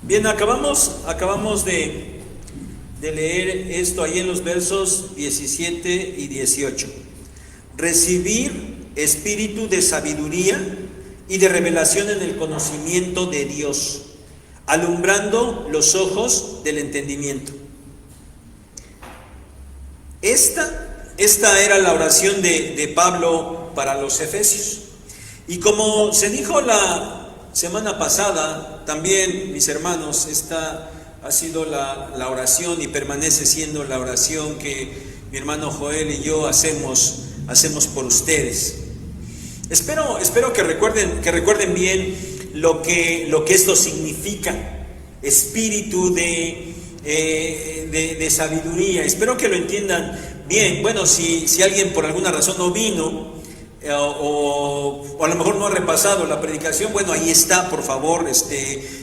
Bien, acabamos de leer esto ahí en los versos 17 y 18. Recibir espíritu de sabiduría y de revelación en el conocimiento de Dios, alumbrando los ojos del entendimiento. Esta era la oración de Pablo para los Efesios. Y como se dijo la semana pasada, también, mis hermanos, esta ha sido la oración y permanece siendo la oración que mi hermano Joel y yo hacemos por ustedes. Espero que recuerden bien lo que esto significa, espíritu de sabiduría. Espero que lo entiendan bien. Bueno, si alguien por alguna razón no vino, o a lo mejor no ha repasado la predicación, bueno, ahí está, por favor.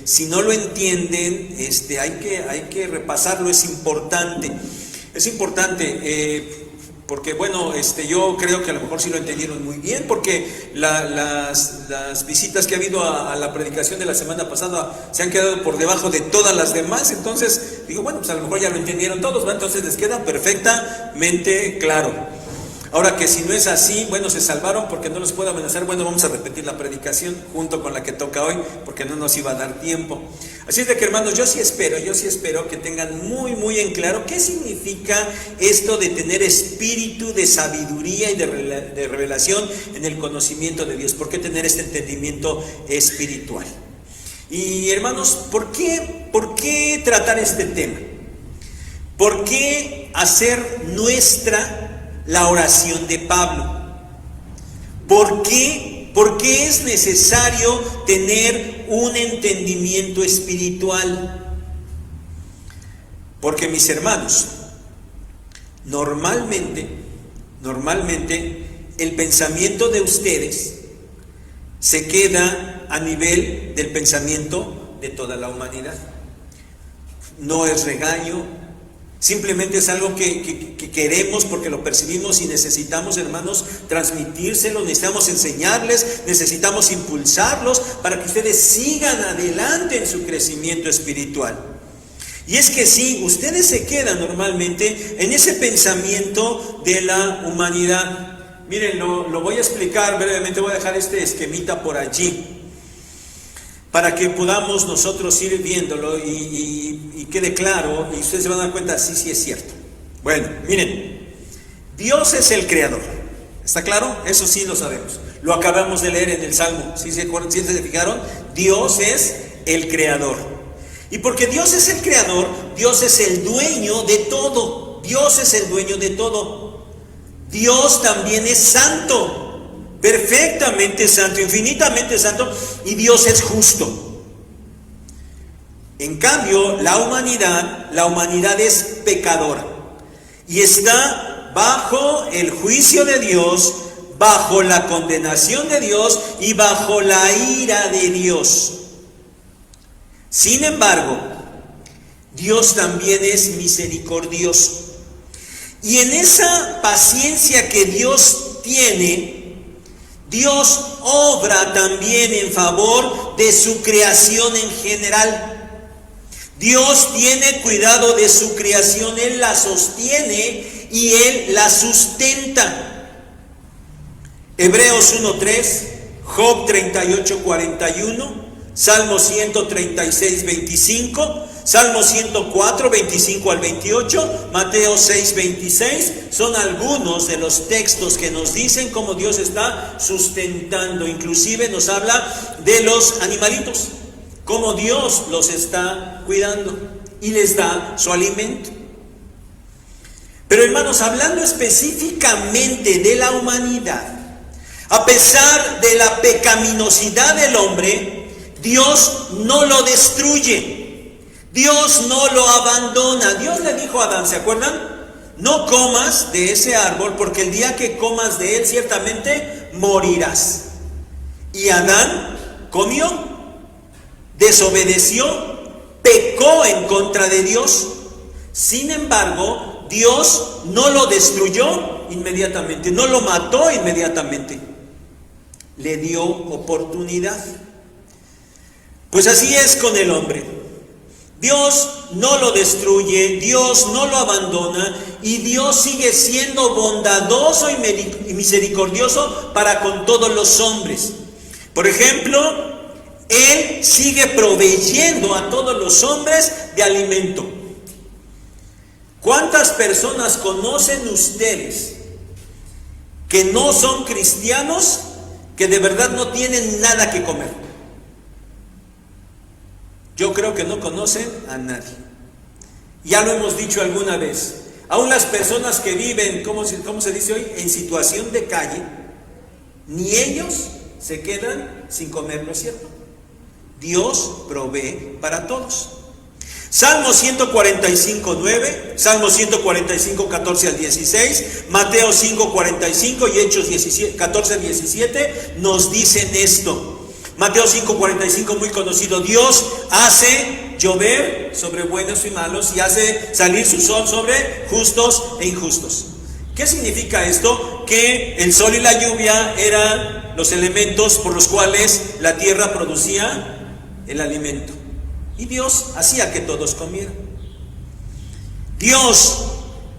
Si no lo entienden, hay que repasarlo. Es importante, porque bueno, yo creo que a lo mejor sí lo entendieron muy bien, porque las visitas que ha habido a la predicación de la semana pasada se han quedado por debajo de todas las demás. Entonces digo, bueno, pues a lo mejor ya lo entendieron todos, ¿va? Entonces les queda perfectamente claro. Ahora, que si no es así, bueno, se salvaron porque no los puedo amenazar. Bueno, vamos a repetir la predicación junto con la que toca hoy, porque no nos iba a dar tiempo. Así es de que, hermanos, yo sí espero que tengan muy en claro qué significa esto de tener espíritu de sabiduría y de revelación en el conocimiento de Dios. ¿Por qué tener este entendimiento espiritual? Y, hermanos, ¿por qué tratar este tema? ¿Por qué hacer nuestra la oración de Pablo? ¿Por qué es necesario tener un entendimiento espiritual? Porque, mis hermanos, normalmente el pensamiento de ustedes se queda a nivel del pensamiento de toda la humanidad. No es regaño. Simplemente es algo que queremos porque lo percibimos y necesitamos, hermanos, transmitírselo, necesitamos enseñarles, necesitamos impulsarlos para que ustedes sigan adelante en su crecimiento espiritual. Y es que sí, ustedes se quedan normalmente en ese pensamiento de la humanidad. Miren, lo voy a explicar brevemente, voy a dejar este esquemita por allí, para que podamos nosotros ir viéndolo y quede claro, y ustedes se van a dar cuenta, sí es cierto. Bueno, miren, Dios es el creador, ¿está claro? Eso sí lo sabemos, lo acabamos de leer en el Salmo. ¿Sí se fijaron? Dios es el creador, y porque Dios es el creador, Dios es el dueño de todo. Dios es el dueño de todo. Dios también es santo, perfectamente santo, infinitamente santo, y Dios es justo. En cambio, la humanidad es pecadora y está bajo el juicio de Dios, bajo la condenación de Dios y bajo la ira de Dios. Sin embargo, Dios también es misericordioso, y en esa paciencia que Dios tiene, Dios obra también en favor de su creación en general. Dios tiene cuidado de su creación, Él la sostiene y Él la sustenta. Hebreos 1:3, Job 38:41, Salmo 136:25, Salmo 104, 25 al 28, Mateo 6, 26, son algunos de los textos que nos dicen cómo Dios está sustentando. Inclusive nos habla de los animalitos, cómo Dios los está cuidando y les da su alimento. Pero, hermanos, hablando específicamente de la humanidad, a pesar de la pecaminosidad del hombre, Dios no lo destruye. Dios no lo abandona. Dios le dijo a Adán, ¿se acuerdan? No comas de ese árbol, porque el día que comas de él ciertamente morirás. Y Adán comió, desobedeció, pecó en contra de Dios. Sin embargo, Dios no lo destruyó inmediatamente, no lo mató inmediatamente. Le dio oportunidad. Pues así es con el hombre. Dios no lo destruye, Dios no lo abandona y Dios sigue siendo bondadoso y misericordioso para con todos los hombres. Por ejemplo, Él sigue proveyendo a todos los hombres de alimento. ¿Cuántas personas conocen ustedes que no son cristianos, que de verdad no tienen nada que comer? Yo creo que no conocen a nadie. Ya lo hemos dicho alguna vez. Aún las personas que viven, ¿cómo se dice hoy? En situación de calle, ni ellos se quedan sin comer, ¿no es cierto? Dios provee para todos. Salmo 145, 9, Salmo 145, 14 al 16, Mateo 5, 45 y Hechos 14, 17 nos dicen esto. Mateo 5:45, muy conocido. Dios hace llover sobre buenos y malos y hace salir su sol sobre justos e injustos. ¿Qué significa esto? Que el sol y la lluvia eran los elementos por los cuales la tierra producía el alimento. Y Dios hacía que todos comieran. Dios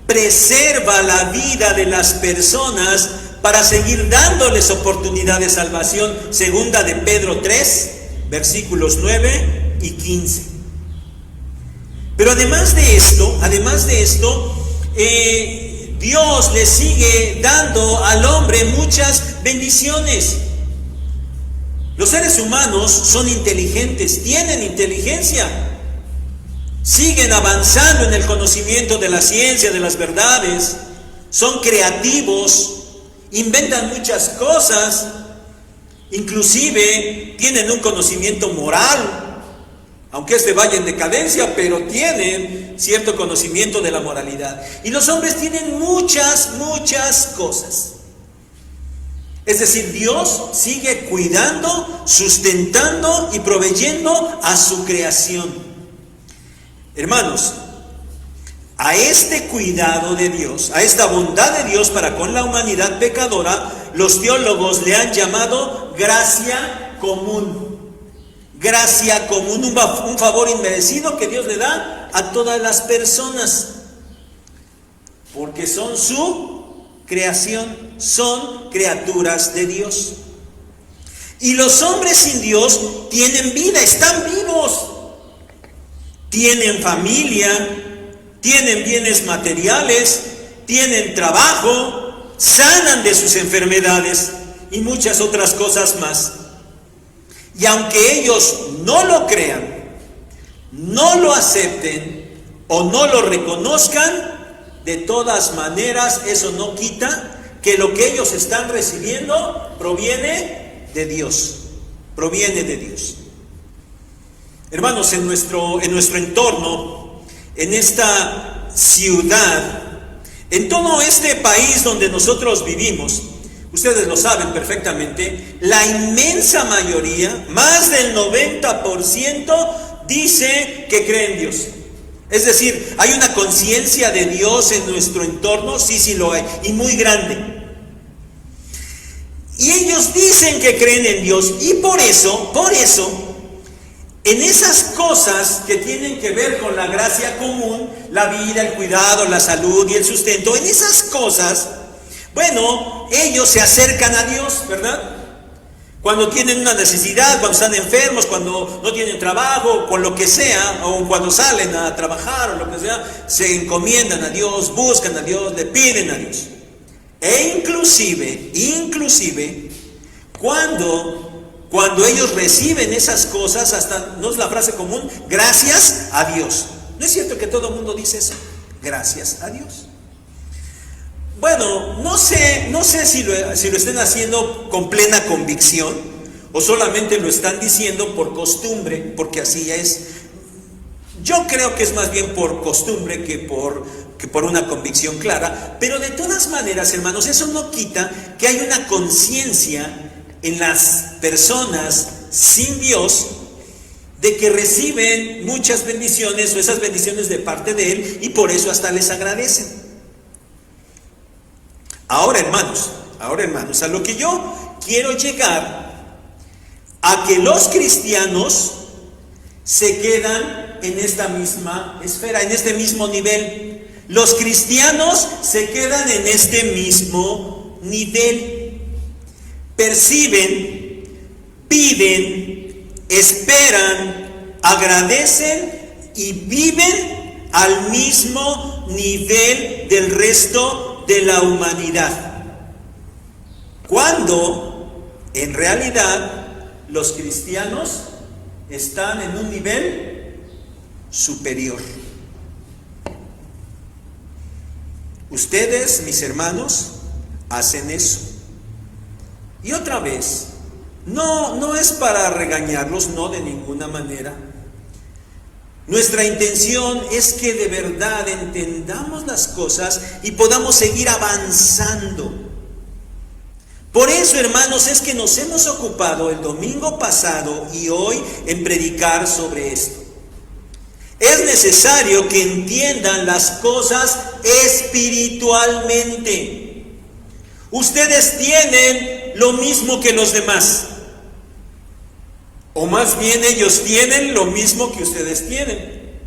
preserva la vida de las personas para seguir dándoles oportunidad de salvación. Segunda de Pedro 3, versículos 9 y 15. Pero además de esto, Dios le sigue dando al hombre muchas bendiciones. Los seres humanos son inteligentes, tienen inteligencia, siguen avanzando en el conocimiento de la ciencia, de las verdades, son creativos, inventan muchas cosas, inclusive tienen un conocimiento moral, aunque este vaya en decadencia, pero tienen cierto conocimiento de la moralidad. Y los hombres tienen muchas cosas. Es decir, Dios sigue cuidando, sustentando y proveyendo a su creación. Hermanos, a este cuidado de Dios, a esta bondad de Dios para con la humanidad pecadora, los teólogos le han llamado gracia común. Gracia común, un favor inmerecido que Dios le da a todas las personas, porque son su creación, son criaturas de Dios. Y los hombres sin Dios tienen vida, están vivos, tienen familia, tienen bienes materiales, tienen trabajo, sanan de sus enfermedades y muchas otras cosas más. Y aunque ellos no lo crean, no lo acepten o no lo reconozcan, de todas maneras eso no quita que lo que ellos están recibiendo proviene de Dios. Proviene de Dios. Hermanos, en nuestro entorno, en esta ciudad, en todo este país donde nosotros vivimos, ustedes lo saben perfectamente, la inmensa mayoría, más del 90%, dice que cree en Dios. Es decir, hay una conciencia de Dios en nuestro entorno, sí lo hay, y muy grande. Y ellos dicen que creen en Dios, y por eso, en esas cosas que tienen que ver con la gracia común, la vida, el cuidado, la salud y el sustento, en esas cosas, bueno, ellos se acercan a Dios, ¿verdad? Cuando tienen una necesidad, cuando están enfermos, cuando no tienen trabajo, con lo que sea, o cuando salen a trabajar o lo que sea, se encomiendan a Dios, buscan a Dios, le piden a Dios. E inclusive, cuando ellos reciben esas cosas, hasta, no es la frase común, gracias a Dios. ¿No es cierto que todo el mundo dice eso? Gracias a Dios. Bueno, no sé si lo estén haciendo con plena convicción o solamente lo están diciendo por costumbre, porque así es. Yo creo que es más bien por costumbre que por una convicción clara, pero de todas maneras, hermanos, eso no quita que hay una conciencia en las personas sin Dios de que reciben muchas bendiciones o esas bendiciones de parte de Él y por eso hasta les agradecen. Ahora, hermanos, a lo que yo quiero llegar, a que los cristianos se quedan en esta misma esfera, en este mismo nivel. Los cristianos se quedan en este mismo nivel. Perciben, piden, esperan, agradecen y viven al mismo nivel del resto de la humanidad. Cuando en realidad los cristianos están en un nivel superior. Ustedes, mis hermanos, hacen eso. Y otra vez, no es para regañarlos, no, de ninguna manera. Nuestra intención es que de verdad entendamos las cosas y podamos seguir avanzando. Por eso, hermanos, es que nos hemos ocupado el domingo pasado y hoy en predicar sobre esto. Es necesario que entiendan las cosas espiritualmente. Ustedes tienen lo mismo que los demás. O más bien ellos tienen lo mismo que ustedes tienen.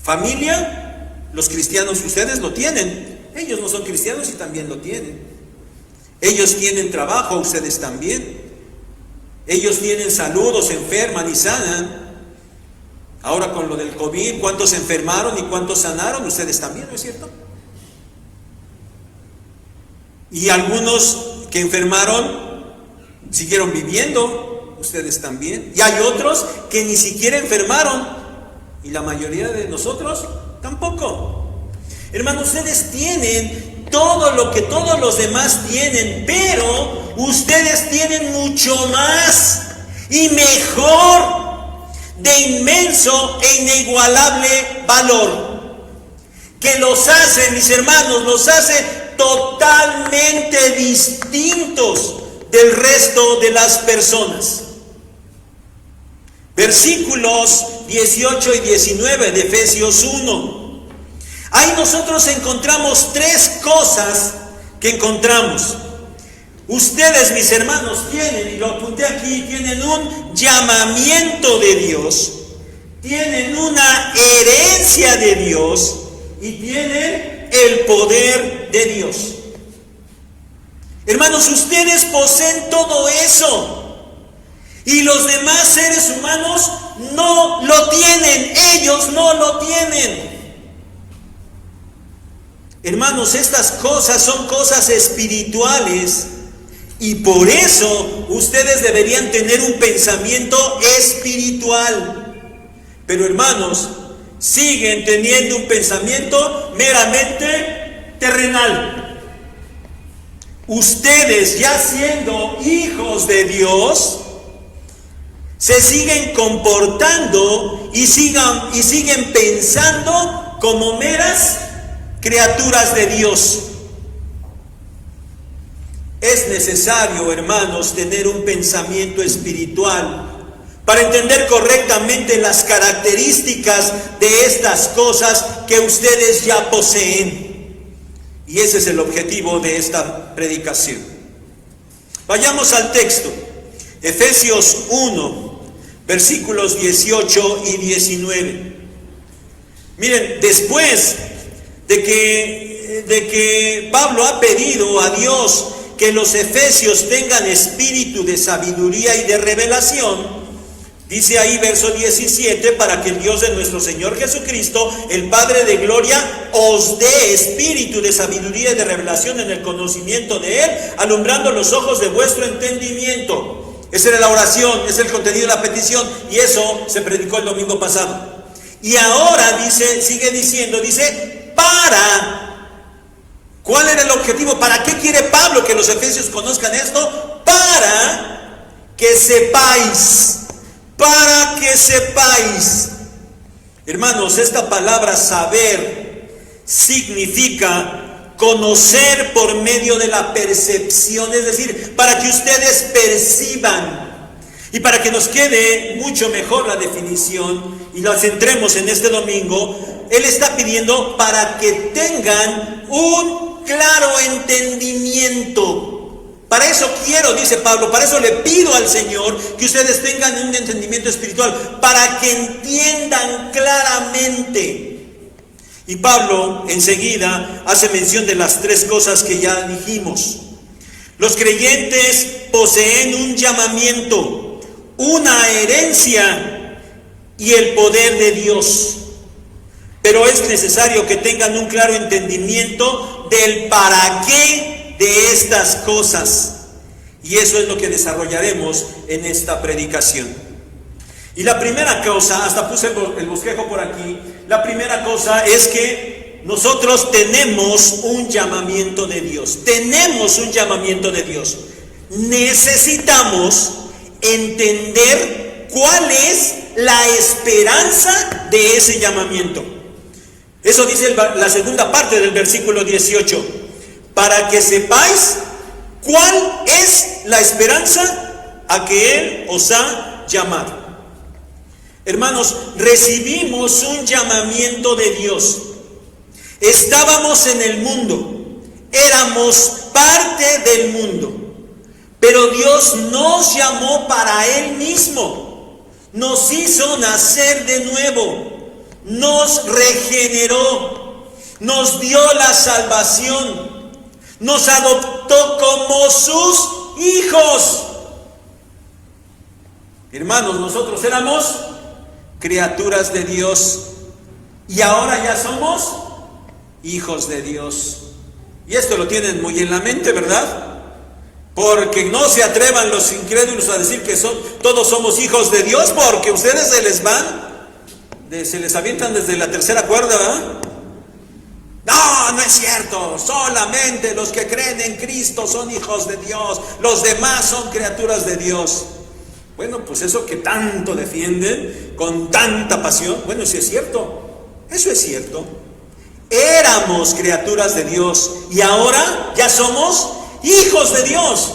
Familia, los cristianos ustedes lo tienen. Ellos no son cristianos y también lo tienen. Ellos tienen trabajo, ustedes también. Ellos tienen salud o se enferman y sanan. Ahora con lo del COVID, ¿cuántos se enfermaron y cuántos sanaron? Ustedes también, ¿no es cierto? Y algunos que enfermaron siguieron viviendo, ustedes también. Y hay otros que ni siquiera enfermaron y la mayoría de nosotros tampoco. Hermanos, ustedes tienen todo lo que todos los demás tienen, pero ustedes tienen mucho más y mejor, de inmenso e inigualable valor, que los hace, mis hermanos, los hace totalmente distintos del resto de las personas. Versículos 18 y 19 de Efesios 1. Ahí nosotros encontramos tres cosas que encontramos. Ustedes, mis hermanos, tienen, y lo apunté aquí, tienen un llamamiento de Dios, tienen una herencia de Dios y tienen el poder de Dios. Hermanos, ustedes poseen todo eso y los demás seres humanos no lo tienen, ellos no lo tienen. Hermanos, estas cosas son cosas espirituales. Y por eso ustedes deberían tener un pensamiento espiritual. Pero hermanos, siguen teniendo un pensamiento meramente terrenal. Ustedes, ya siendo hijos de Dios, se siguen comportando y siguen pensando como meras criaturas de Dios. Es necesario, hermanos, tener un pensamiento espiritual para entender correctamente las características de estas cosas que ustedes ya poseen. Y ese es el objetivo de esta predicación. Vayamos al texto. Efesios 1, versículos 18 y 19. Miren, después de que Pablo ha pedido a Dios que los efesios tengan espíritu de sabiduría y de revelación, dice ahí verso 17, para que el Dios de nuestro Señor Jesucristo, el Padre de gloria, os dé espíritu de sabiduría y de revelación en el conocimiento de Él, alumbrando los ojos de vuestro entendimiento. Esa era la oración, es el contenido de la petición, y eso se predicó el domingo pasado. Y ahora dice, sigue diciendo, dice, para... ¿Cuál era el objetivo? ¿Para qué quiere Pablo que los efesios conozcan esto? Para que sepáis. Para que sepáis. Hermanos, esta palabra saber significa conocer por medio de la percepción, es decir, para que ustedes perciban. Y para que nos quede mucho mejor la definición y la centremos en este domingo, él está pidiendo para que tengan un claro entendimiento. Para eso quiero, dice Pablo, para eso le pido al Señor que ustedes tengan un entendimiento espiritual, para que entiendan claramente. Y Pablo enseguida hace mención de las tres cosas que ya dijimos. Los creyentes poseen un llamamiento, una herencia y el poder de Dios. Pero es necesario que tengan un claro entendimiento del para qué de estas cosas. Y eso es lo que desarrollaremos en esta predicación. Y la primera cosa, hasta puse el bosquejo por aquí, la primera cosa es que nosotros tenemos un llamamiento de Dios. Tenemos un llamamiento de Dios. Necesitamos entender cuál es la esperanza de ese llamamiento. Eso dice la segunda parte del versículo 18. Para que sepáis cuál es la esperanza a que Él os ha llamado. Hermanos, recibimos un llamamiento de Dios. Estábamos en el mundo, éramos parte del mundo, pero Dios nos llamó para Él mismo, nos hizo nacer de nuevo, nos regeneró, nos dio la salvación, nos adoptó como sus hijos. Hermanos, nosotros éramos criaturas de Dios y ahora ya somos hijos de Dios. Y esto lo tienen muy en la mente, ¿verdad? Porque no se atrevan los incrédulos a decir que todos somos hijos de Dios, porque ustedes se les avientan desde la tercera cuerda, ¿verdad? No, no es cierto, solamente los que creen en Cristo son hijos de Dios, los demás son criaturas de Dios. Bueno, pues eso que tanto defienden, con tanta pasión, bueno, sí es cierto, eso es cierto. Éramos criaturas de Dios y ahora ya somos hijos de Dios.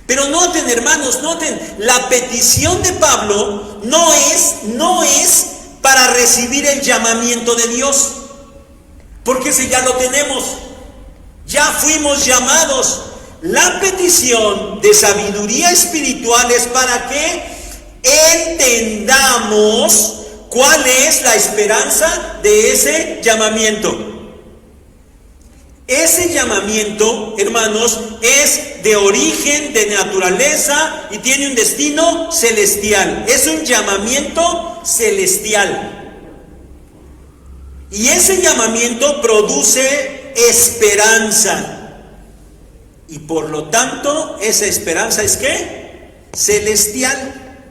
Pero noten, hermanos, noten, la petición de Pablo no es para recibir el llamamiento de Dios, porque ese ya lo tenemos, ya fuimos llamados. La petición de sabiduría espiritual es para que entendamos cuál es la esperanza de ese llamamiento. Ese llamamiento, hermanos, es de origen, de naturaleza y tiene un destino celestial. Es un llamamiento celestial. Y ese llamamiento produce esperanza. Y por lo tanto, esa esperanza es ¿qué? Celestial.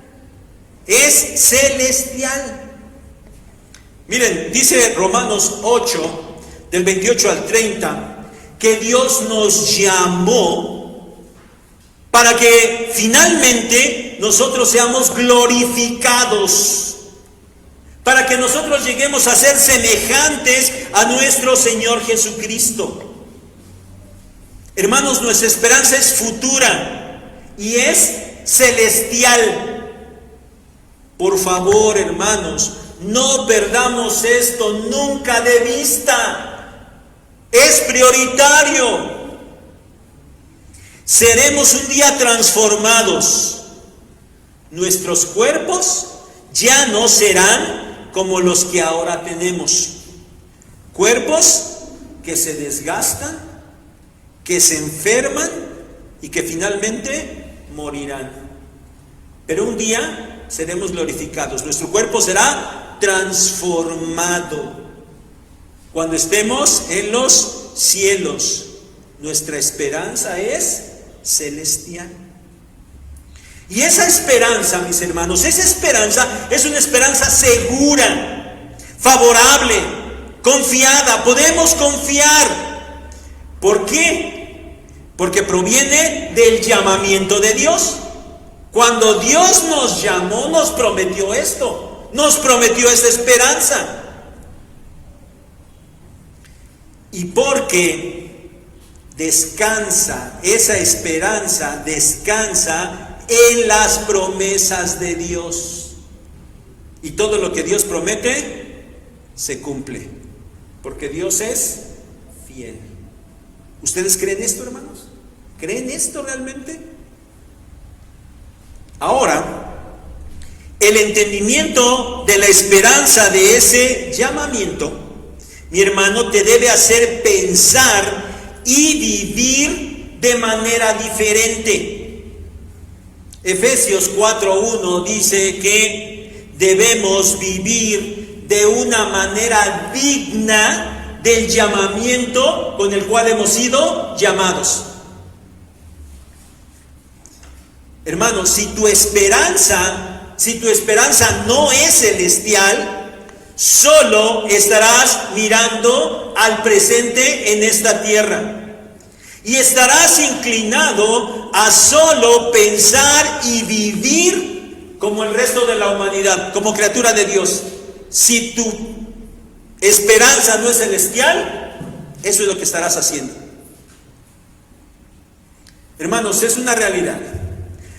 Es celestial. Miren, dice Romanos 8, del 28 al 30, que Dios nos llamó para que finalmente nosotros seamos glorificados, para que nosotros lleguemos a ser semejantes a nuestro Señor Jesucristo. Hermanos, nuestra esperanza es futura y es celestial. Por favor, hermanos, no perdamos esto nunca de vista. Es prioritario. Seremos un día transformados. Nuestros cuerpos ya no serán como los que ahora tenemos. Cuerpos que se desgastan, que se enferman y que finalmente morirán. Pero un día seremos glorificados. Nuestro cuerpo será transformado cuando estemos en los cielos. Nuestra esperanza es celestial. Y esa esperanza, mis hermanos, esa esperanza es una esperanza segura, favorable, confiada. Podemos confiar. ¿Por qué? Porque proviene del llamamiento de Dios. Cuando Dios nos llamó, nos prometió esto, nos prometió esta esperanza. Y porque descansa, esa esperanza descansa en las promesas de Dios. Y todo lo que Dios promete se cumple, porque Dios es fiel. ¿Ustedes creen esto, hermanos? ¿Creen esto realmente? Ahora, el entendimiento de la esperanza de ese llamamiento, mi hermano, te debe hacer pensar y vivir de manera diferente. Efesios 4:1 dice que debemos vivir de una manera digna del llamamiento con el cual hemos sido llamados. Hermanos, si tu esperanza no es celestial, solo estarás mirando al presente en esta tierra. Y estarás inclinado a solo pensar y vivir como el resto de la humanidad, como criatura de Dios. Si tu esperanza no es celestial, eso es lo que estarás haciendo. Hermanos, es una realidad.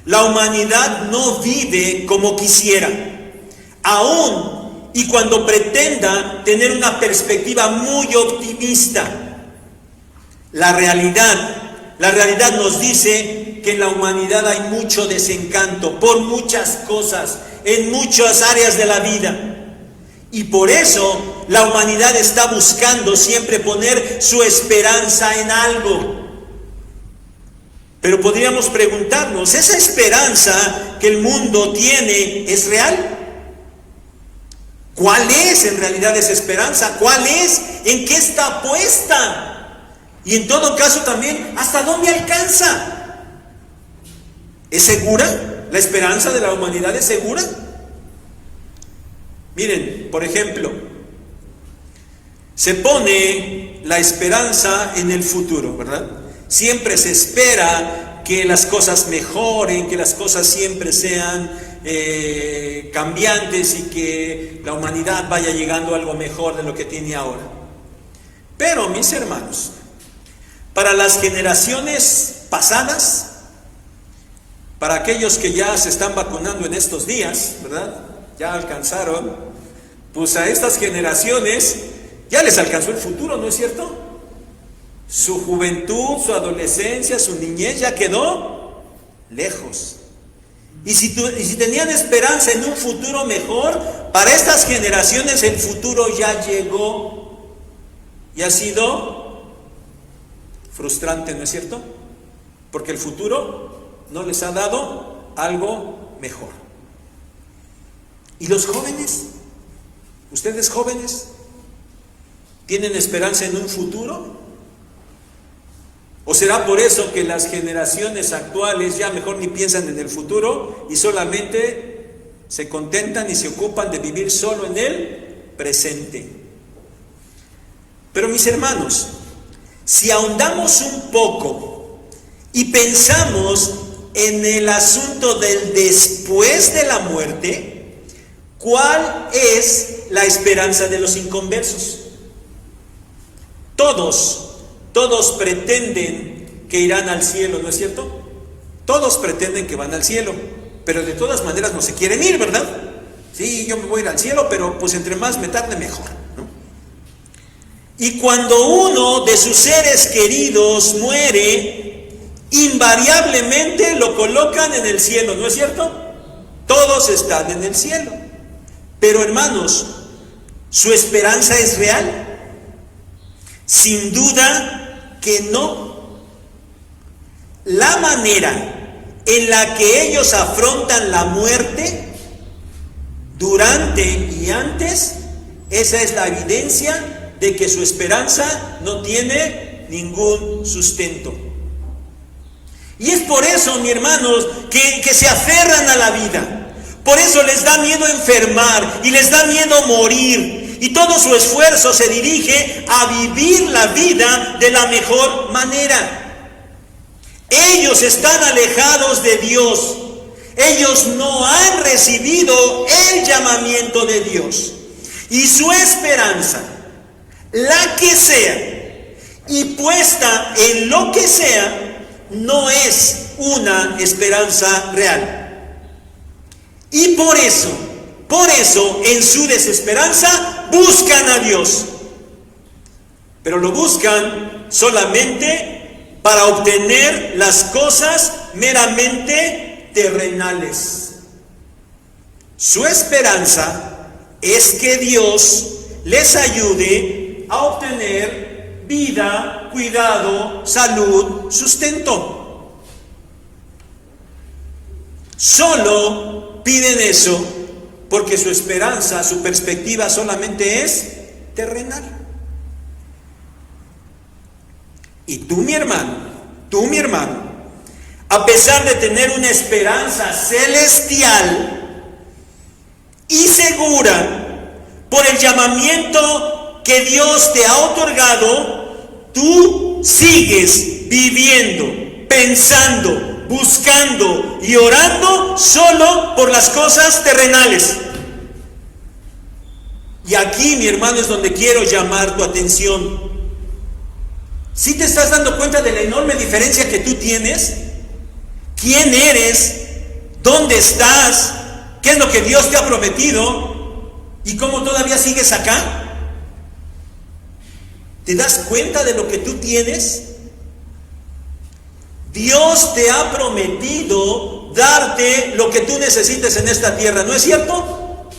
La humanidad no vive como quisiera, aún y cuando pretenda tener una perspectiva muy optimista. La realidad nos dice que en la humanidad hay mucho desencanto por muchas cosas, en muchas áreas de la vida. Y por eso la humanidad está buscando siempre poner su esperanza en algo. Pero podríamos preguntarnos, ¿esa esperanza que el mundo tiene es real? ¿Cuál es en realidad esa esperanza? ¿Cuál es? ¿En qué está puesta? Y en todo caso también, ¿hasta dónde alcanza? ¿Es segura? ¿La esperanza de la humanidad es segura? Miren, por ejemplo, se pone la esperanza en el futuro, ¿verdad? Siempre se espera que las cosas mejoren, que las cosas siempre sean cambiantes y que la humanidad vaya llegando a algo mejor de lo que tiene ahora. Pero, mis hermanos, para las generaciones pasadas, para aquellos que ya se están vacunando en estos días, ¿verdad? Ya alcanzaron, pues a estas generaciones ya les alcanzó el futuro, ¿no es cierto? Su juventud, su adolescencia, su niñez ya quedó lejos. Y si tenían esperanza en un futuro mejor, para estas generaciones el futuro ya llegó y ha sido frustrante, ¿no es cierto? Porque el futuro no les ha dado algo mejor. ¿Y los jóvenes? ¿Ustedes jóvenes tienen esperanza en un futuro? ¿O será por eso que las generaciones actuales ya mejor ni piensan en el futuro y solamente se contentan y se ocupan de vivir solo en el presente? Pero mis hermanos, si ahondamos un poco y pensamos en el asunto del después de la muerte, ¿cuál es la esperanza de los inconversos? Todos pretenden que irán al cielo, ¿no es cierto? Todos pretenden que van al cielo, pero de todas maneras no se quieren ir, ¿verdad? Sí, yo me voy a ir al cielo, pero pues entre más me tarde mejor, ¿no? Y cuando uno de sus seres queridos muere, invariablemente lo colocan en el cielo, ¿no es cierto? Todos están en el cielo. Pero hermanos, ¿su esperanza es real? Sin duda que no. La manera en la que ellos afrontan la muerte, durante y antes, esa es la evidencia de que su esperanza no tiene ningún sustento. Y es por eso, mis hermanos, que se aferran a la vida. Por eso les da miedo enfermar y les da miedo morir. Y todo su esfuerzo se dirige a vivir la vida de la mejor manera. Ellos están alejados de Dios. Ellos no han recibido el llamamiento de Dios. Y su esperanza, la que sea, y puesta en lo que sea, no es una esperanza real. Y por eso, en su desesperanza, buscan a Dios. Pero lo buscan solamente para obtener las cosas meramente terrenales. Su esperanza es que Dios les ayude a obtener vida, cuidado, salud, sustento. Solo piden eso porque su esperanza, su perspectiva solamente es terrenal. Y tú, mi hermano, a pesar de tener una esperanza celestial y segura por el llamamiento que Dios te ha otorgado, tú sigues viviendo, pensando, buscando y orando solo por las cosas terrenales. Y aquí, mi hermano, es donde quiero llamar tu atención. ¿Sí te estás dando cuenta de la enorme diferencia que tú tienes? ¿Quién eres? ¿Dónde estás? ¿Qué es lo que Dios te ha prometido? ¿Y cómo todavía sigues acá? ¿Te das cuenta de lo que tú tienes? Dios te ha prometido darte lo que tú necesites en esta tierra, ¿no es cierto?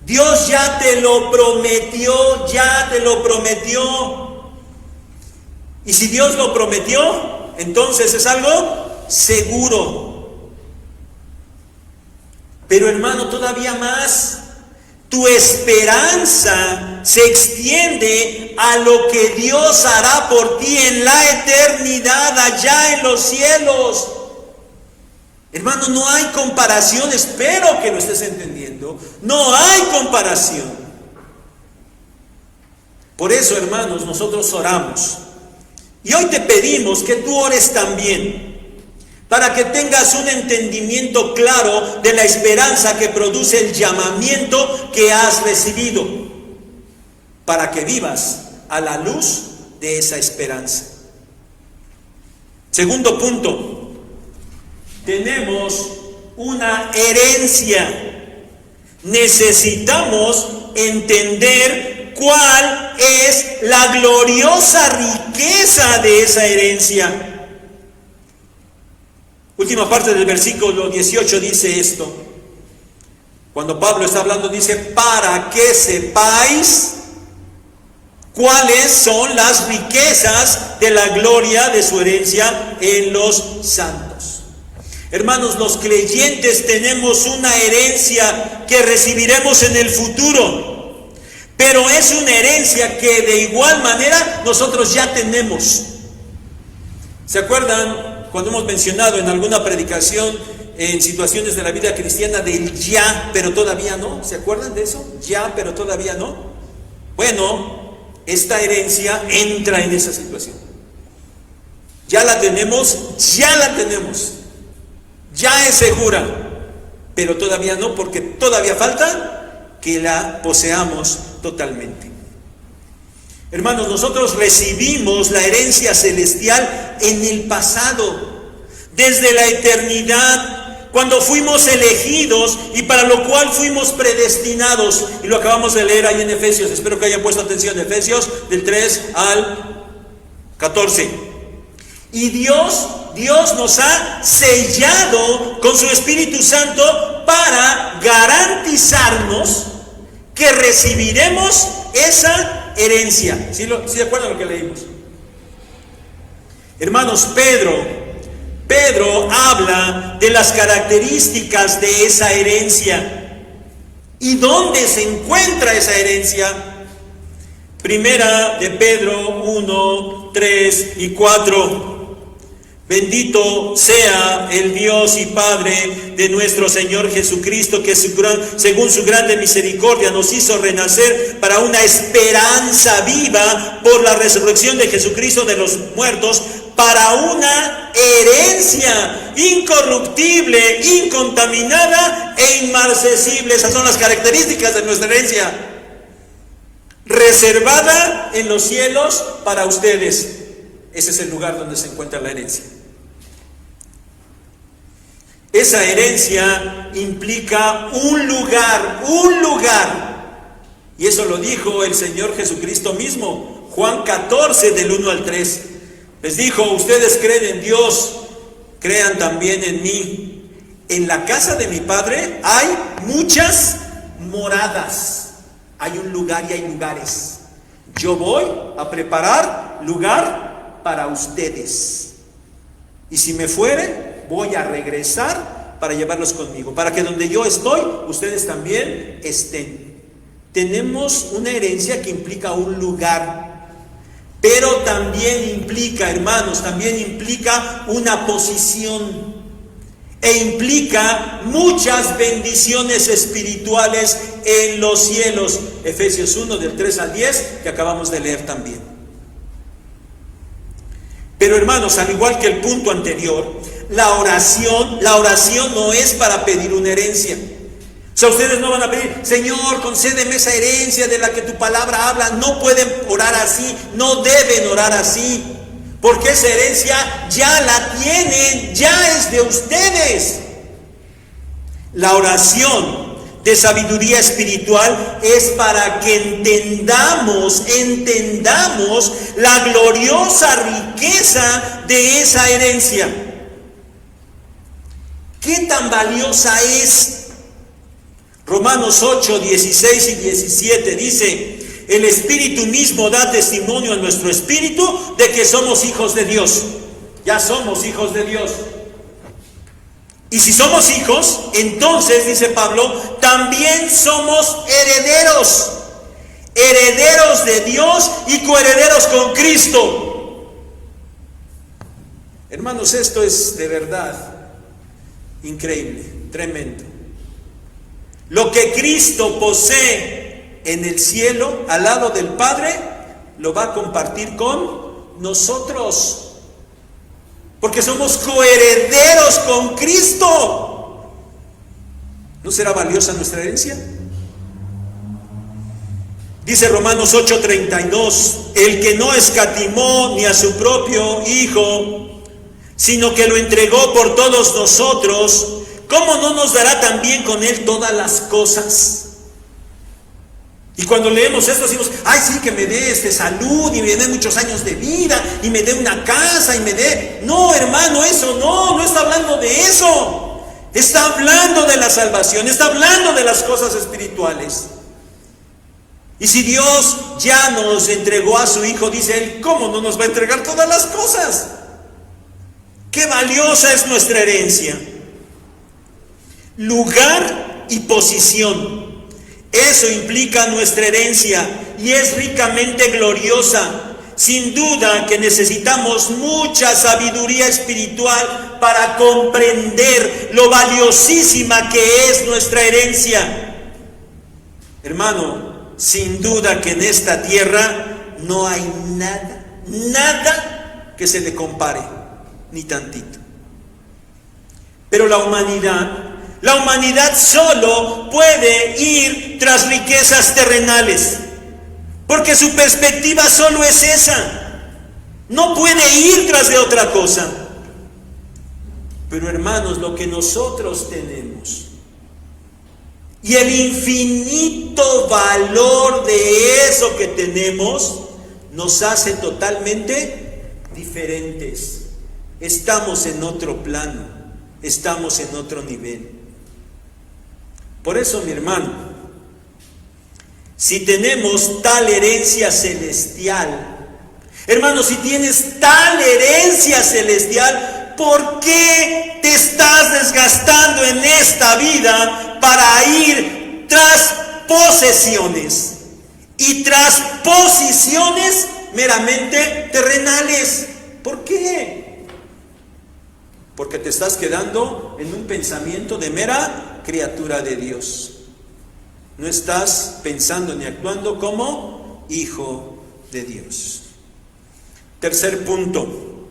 Dios ya te lo prometió, Y si Dios lo prometió, entonces es algo seguro. Pero hermano, todavía más, tu esperanza se extiende a lo que Dios hará por ti en la eternidad, allá en los cielos. Hermano, no hay comparación, espero que lo estés entendiendo. No hay comparación. Por eso, hermanos, nosotros oramos. Y hoy te pedimos que tú ores también, para que tengas un entendimiento claro de la esperanza que produce el llamamiento que has recibido, para que vivas a la luz de esa esperanza. Segundo punto, tenemos una herencia. Necesitamos entender cuál es la gloriosa riqueza de esa herencia. Última parte del versículo 18 dice esto. Cuando Pablo está hablando, dice: para que sepáis cuáles son las riquezas de la gloria de su herencia en los santos. Hermanos, los creyentes tenemos una herencia que recibiremos en el futuro. Pero es una herencia que de igual manera nosotros ya tenemos. ¿Se acuerdan cuando hemos mencionado en alguna predicación en situaciones de la vida cristiana del ya, pero todavía no? ¿Se acuerdan de eso? Ya, pero todavía no. Bueno, esta herencia entra en esa situación. Ya la tenemos, ya es segura, pero todavía no, porque todavía falta que la poseamos totalmente. Hermanos, nosotros recibimos la herencia celestial en el pasado, desde la eternidad, cuando fuimos elegidos y para lo cual fuimos predestinados. Y lo acabamos de leer ahí en Efesios. Espero que hayan puesto atención. Efesios del 3 al 14. Y Dios nos ha sellado con su Espíritu Santo para garantizarnos que recibiremos esa herencia. ¿Sí de acuerdo a lo que leímos? Hermanos, Pedro habla de las características de esa herencia. ¿Y dónde se encuentra esa herencia? Primera de Pedro 1, 3 y 4. Bendito sea el Dios y Padre de nuestro Señor Jesucristo, que según su grande misericordia nos hizo renacer para una esperanza viva por la resurrección de Jesucristo de los muertos, para una herencia incorruptible, incontaminada e inmarcesible. Esas son las características de nuestra herencia, reservada en los cielos para ustedes. Ese es el lugar donde se encuentra la herencia. Esa herencia implica un lugar, y eso lo dijo el Señor Jesucristo mismo, Juan 14 del 1 al 3. Les dijo: ustedes creen en Dios, crean también en mí. En la casa de mi Padre hay muchas moradas. Hay un lugar y hay lugares. Yo voy a preparar lugar para ustedes. Y si me fuere, voy a regresar para llevarlos conmigo, para que donde yo estoy, ustedes también estén. Tenemos una herencia que implica un lugar, pero también implica, hermanos, también implica una posición, e implica muchas bendiciones espirituales en los cielos. Efesios 1, del 3 al 10, que acabamos de leer también. Pero, hermanos, al igual que el punto anterior, la oración no es para pedir una herencia. O sea, ustedes no van a pedir: Señor, concédeme esa herencia de la que tu palabra habla. No pueden orar así, no deben orar así, porque esa herencia ya la tienen, ya es de ustedes. La oración de sabiduría espiritual es para que entendamos la gloriosa riqueza de esa herencia. ¿Qué tan valiosa es? Romanos 8, 16 y 17 dice: el Espíritu mismo da testimonio a nuestro espíritu de que somos hijos de Dios. Ya somos hijos de Dios. Y si somos hijos, entonces, dice Pablo, también somos herederos. Herederos de Dios y coherederos con Cristo. Hermanos, esto es de verdad increíble, tremendo. Lo que Cristo posee en el cielo, al lado del Padre, lo va a compartir con nosotros. Porque somos coherederos con Cristo. ¿No será valiosa nuestra herencia? Dice Romanos 8:32: el que no escatimó ni a su propio Hijo, sino que lo entregó por todos nosotros, ¿cómo no nos dará también con Él todas las cosas? Y cuando leemos esto decimos: ay, sí, que me dé salud y me dé muchos años de vida y me dé una casa y me dé... No, hermano, eso no está hablando de eso. Está hablando de la salvación, está hablando de las cosas espirituales. Y si Dios ya nos entregó a su Hijo, dice Él, ¿cómo no nos va a entregar todas las cosas? ¡Qué valiosa es nuestra herencia! Lugar y posición. Eso implica nuestra herencia y es ricamente gloriosa. Sin duda que necesitamos mucha sabiduría espiritual para comprender lo valiosísima que es nuestra herencia. Hermano, sin duda que en esta tierra no hay nada que se le compare, ni tantito. Pero la humanidad solo puede ir tras riquezas terrenales, porque su perspectiva solo es esa. No puede ir tras de otra cosa. Pero, hermanos, lo que nosotros tenemos y el infinito valor de eso que tenemos nos hace totalmente diferentes. Estamos en otro plano, estamos en otro nivel. Por eso, mi hermano, si tenemos tal herencia celestial, hermano, si tienes tal herencia celestial, ¿por qué te estás desgastando en esta vida para ir tras posesiones y tras posiciones meramente terrenales? ¿Por qué? Porque te estás quedando en un pensamiento de mera criatura de Dios. No estás pensando ni actuando como hijo de Dios. Tercer punto.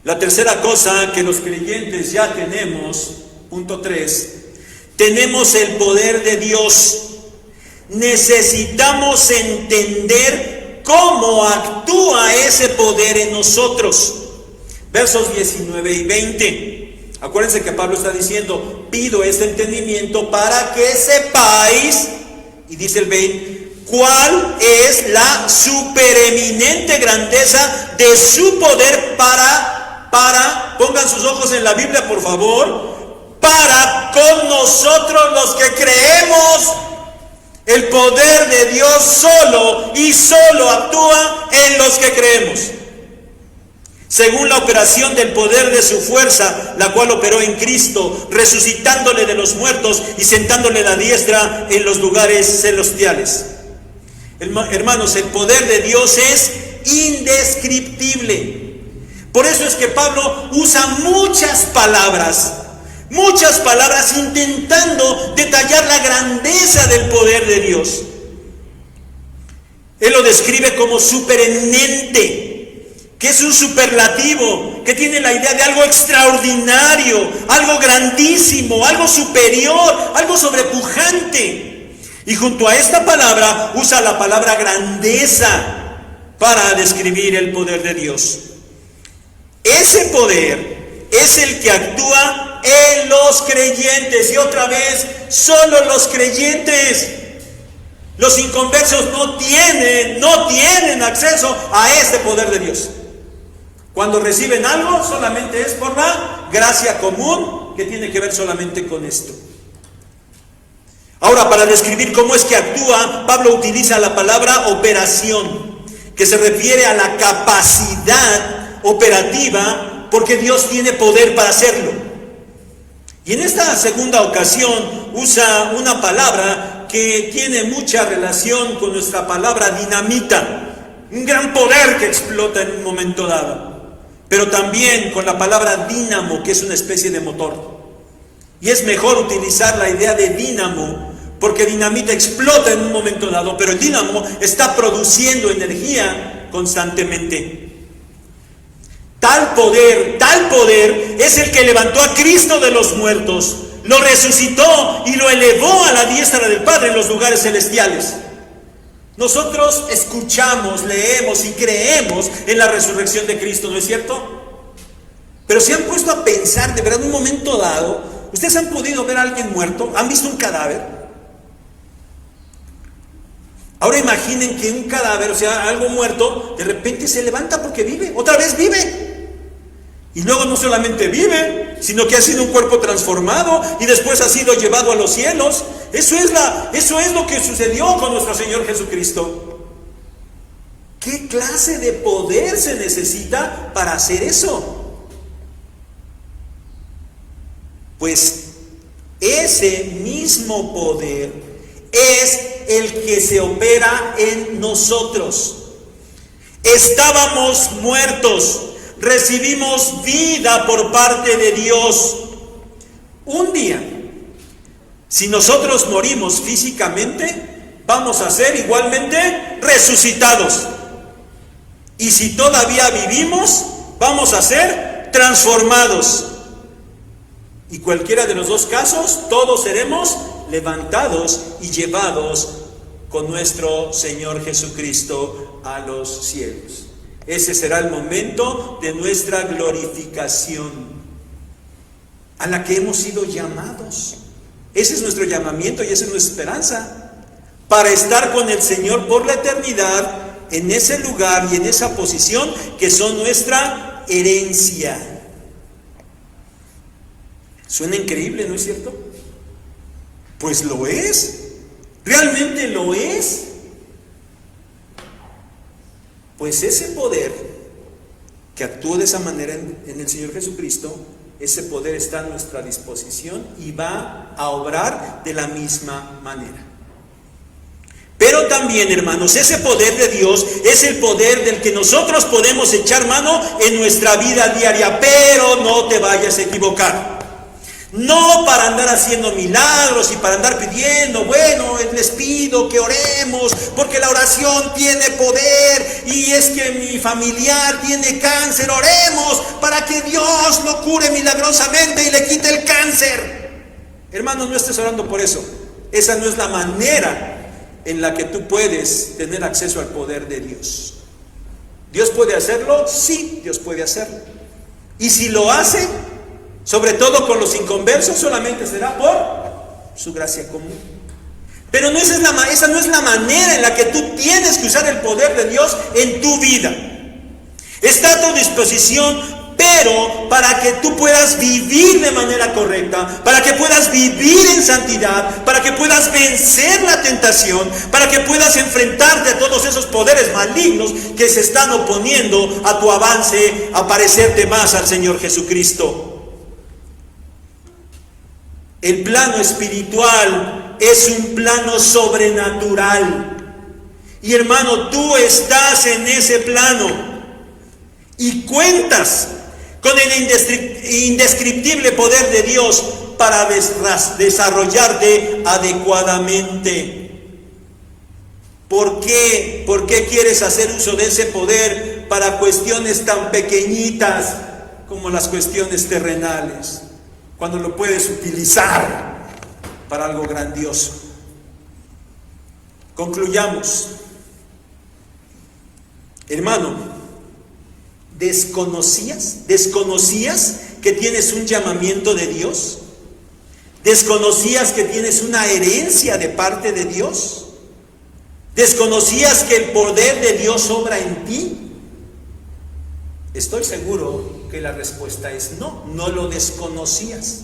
La tercera cosa que los creyentes ya tenemos, punto 3, tenemos el poder de Dios. Necesitamos entender cómo actúa ese poder en nosotros. Versos 19 y 20. Acuérdense que Pablo está diciendo: pido este entendimiento para que sepáis, y dice el 20, cuál es la supereminente grandeza de su poder pongan sus ojos en la Biblia, por favor, para con nosotros los que creemos. El poder de Dios solo y solo actúa en los que creemos, según la operación del poder de su fuerza, la cual operó en Cristo, resucitándole de los muertos y sentándole a la diestra en los lugares celestiales. Hermanos, el poder de Dios es indescriptible. Por eso es que Pablo usa muchas palabras intentando detallar la grandeza del poder de Dios. Él lo describe como supereminente, que es un superlativo, que tiene la idea de algo extraordinario, algo grandísimo, algo superior, algo sobrepujante. Y junto a esta palabra usa la palabra grandeza para describir el poder de Dios. Ese poder es el que actúa en los creyentes, y otra vez, solo los creyentes. Los inconversos no tienen acceso a este poder de Dios. Cuando reciben algo, solamente es por la gracia común, que tiene que ver solamente con esto. Ahora, para describir cómo es que actúa, Pablo utiliza la palabra operación, que se refiere a la capacidad operativa, porque Dios tiene poder para hacerlo. Y en esta segunda ocasión usa una palabra que tiene mucha relación con nuestra palabra dinamita, un gran poder que explota en un momento dado, pero también con la palabra dínamo, que es una especie de motor. Y es mejor utilizar la idea de dínamo, porque dinamita explota en un momento dado, pero el dínamo está produciendo energía constantemente. Tal poder es el que levantó a Cristo de los muertos, lo resucitó y lo elevó a la diestra del Padre en los lugares celestiales. Nosotros escuchamos, leemos y creemos en la resurrección de Cristo, ¿no es cierto? Pero se han puesto a pensar, de verdad, en un momento dado, ¿ustedes han podido ver a alguien muerto? ¿Han visto un cadáver? Ahora imaginen que un cadáver, o sea, algo muerto, de repente se levanta porque vive, otra vez vive. Y luego no solamente vive, sino que ha sido un cuerpo transformado y después ha sido llevado a los cielos. Eso es lo que sucedió con nuestro Señor Jesucristo. ¿Qué clase de poder se necesita para hacer eso? Pues ese mismo poder es el que se opera en nosotros. Estábamos muertos, recibimos vida por parte de Dios. Un día, si nosotros morimos físicamente, vamos a ser igualmente resucitados. Y si todavía vivimos, vamos a ser transformados. Y cualquiera de los dos casos, todos seremos levantados y llevados con nuestro Señor Jesucristo a los cielos. Ese será el momento de nuestra glorificación, a la que hemos sido llamados. Ese es nuestro llamamiento y esa es nuestra esperanza, para estar con el Señor por la eternidad, en ese lugar y en esa posición que son nuestra herencia. Suena increíble, ¿no es cierto? Pues lo es, realmente lo es. Pues ese poder que actúa de esa manera en el Señor Jesucristo, ese poder está a nuestra disposición y va a obrar de la misma manera. Pero también, hermanos, ese poder de Dios es el poder del que nosotros podemos echar mano en nuestra vida diaria. Pero no te vayas a equivocar. No para andar haciendo milagros y para andar pidiendo, bueno, les pido que oremos porque la oración tiene poder y es que mi familiar tiene cáncer, oremos para que Dios lo cure milagrosamente y le quite el cáncer. Hermanos, no estés orando por eso. Esa no es la manera en la que tú puedes tener acceso al poder de Dios. ¿Dios puede hacerlo? Sí, Dios puede hacerlo. Y si lo hace, sobre todo con los inconversos, solamente será por su gracia común. Pero esa no es la manera en la que tú tienes que usar el poder de Dios en tu vida. Está a tu disposición, pero para que tú puedas vivir de manera correcta, para que puedas vivir en santidad, para que puedas vencer la tentación, para que puedas enfrentarte a todos esos poderes malignos que se están oponiendo a tu avance, a parecerte más al Señor Jesucristo. El plano espiritual es un plano sobrenatural. Y hermano, tú estás en ese plano y cuentas con el indescriptible poder de Dios para desarrollarte adecuadamente. ¿Por qué? ¿Por qué quieres hacer uso de ese poder para cuestiones tan pequeñitas como las cuestiones terrenales, cuando lo puedes utilizar para algo grandioso? Concluyamos. Hermano, ¿desconocías que tienes un llamamiento de Dios? ¿Desconocías que tienes una herencia de parte de Dios? ¿Desconocías que el poder de Dios obra en ti? Estoy seguro que la respuesta es no, no lo desconocías.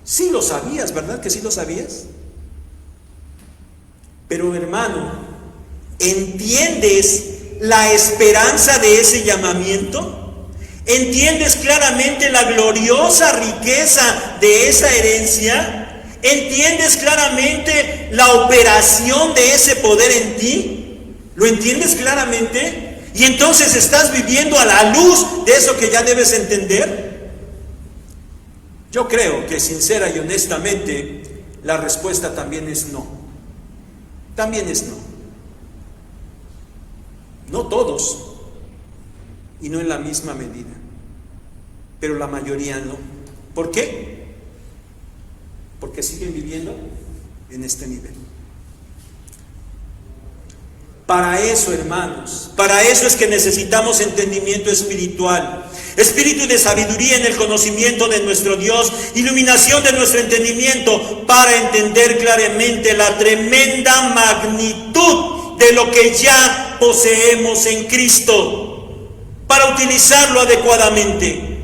Sí lo sabías, ¿verdad que sí lo sabías? Pero hermano, ¿entiendes la esperanza de ese llamamiento? ¿Entiendes claramente la gloriosa riqueza de esa herencia? ¿Entiendes claramente la operación de ese poder en ti? ¿Lo entiendes claramente? ¿Y entonces estás viviendo a la luz de eso que ya debes entender? Yo creo que sincera y honestamente la respuesta también es no. También es no. No todos, y no en la misma medida, pero la mayoría no. ¿Por qué? Porque siguen viviendo en este nivel. Para eso, hermanos, para eso es que necesitamos entendimiento espiritual, espíritu de sabiduría en el conocimiento de nuestro Dios, iluminación de nuestro entendimiento para entender claramente la tremenda magnitud de lo que ya poseemos en Cristo, para utilizarlo adecuadamente,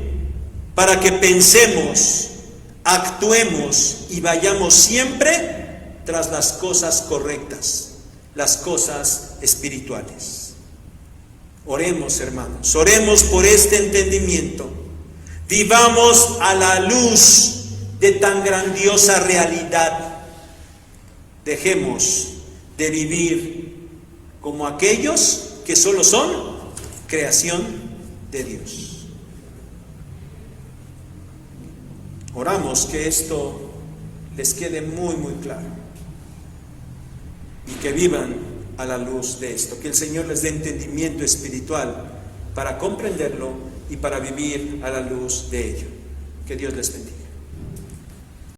para que pensemos, actuemos y vayamos siempre tras las cosas correctas, las cosas espirituales. Oremos, hermanos, oremos por este entendimiento. Vivamos a la luz de tan grandiosa realidad. Dejemos de vivir como aquellos que solo son creación de Dios. Oramos que esto les quede muy, muy claro y que vivan a la luz de esto, que el Señor les dé entendimiento espiritual para comprenderlo y para vivir a la luz de ello. Que Dios les bendiga.